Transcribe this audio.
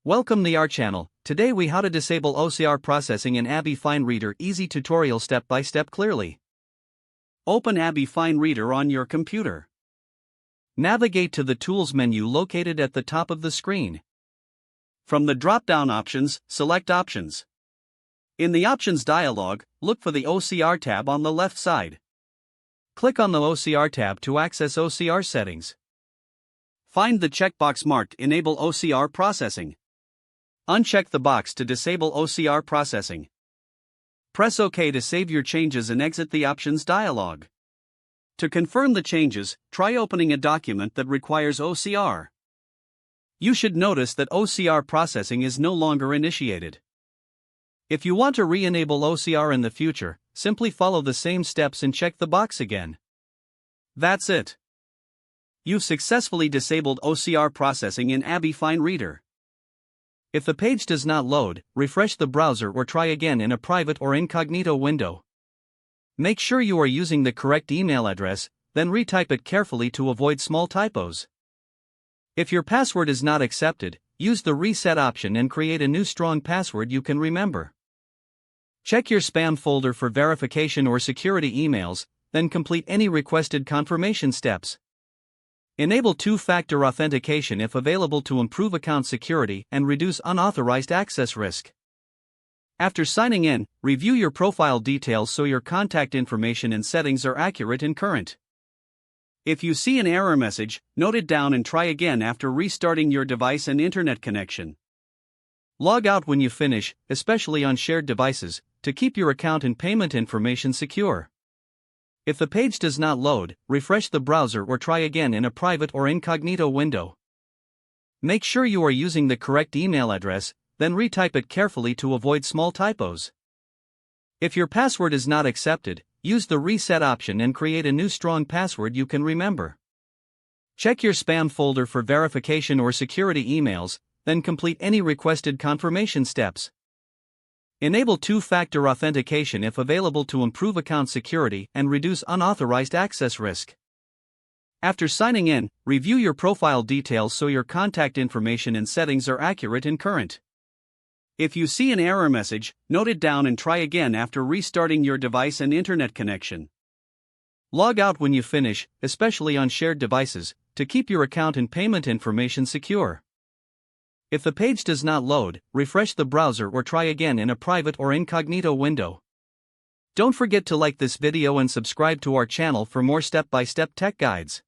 Welcome to our channel. Today we how to disable OCR processing in Abbyy FineReader. Easy tutorial step by step clearly. Open Abbyy FineReader on your computer. Navigate to the Tools menu located at the top of the screen. From the drop-down options, select Options. In the Options dialog, look for the OCR tab on the left side. Click on the OCR tab to access OCR settings. Find the checkbox marked Enable OCR Processing. Uncheck the box to disable OCR processing. Press OK to save your changes and exit the Options dialog. To confirm the changes, try opening a document that requires OCR. You should notice that OCR processing is no longer initiated. If you want to re-enable OCR in the future, simply follow the same steps and check the box again. That's it. You've successfully disabled OCR processing in Abbyy FineReader. If the page does not load, refresh the browser or try again in a private or incognito window. Make sure you are using the correct email address, then retype it carefully to avoid small typos. If your password is not accepted, use the reset option and create a new strong password you can remember. Check your spam folder for verification or security emails, then complete any requested confirmation steps. Enable two-factor authentication if available to improve account security and reduce unauthorized access risk. After signing in, review your profile details so your contact information and settings are accurate and current. If you see an error message, note it down and try again after restarting your device and internet connection. Log out when you finish, especially on shared devices, to keep your account and payment information secure. If the page does not load, refresh the browser or try again in a private or incognito window. Make sure you are using the correct email address, then retype it carefully to avoid small typos. If your password is not accepted, use the reset option and create a new strong password you can remember. Check your spam folder for verification or security emails, then complete any requested confirmation steps. Enable two-factor authentication if available to improve account security and reduce unauthorized access risk. After signing in, review your profile details so your contact information and settings are accurate and current. If you see an error message, note it down and try again after restarting your device and internet connection. Log out when you finish, especially on shared devices, to keep your account and payment information secure. If the page does not load, refresh the browser or try again in a private or incognito window. Don't forget to like this video and subscribe to our channel for more step-by-step tech guides.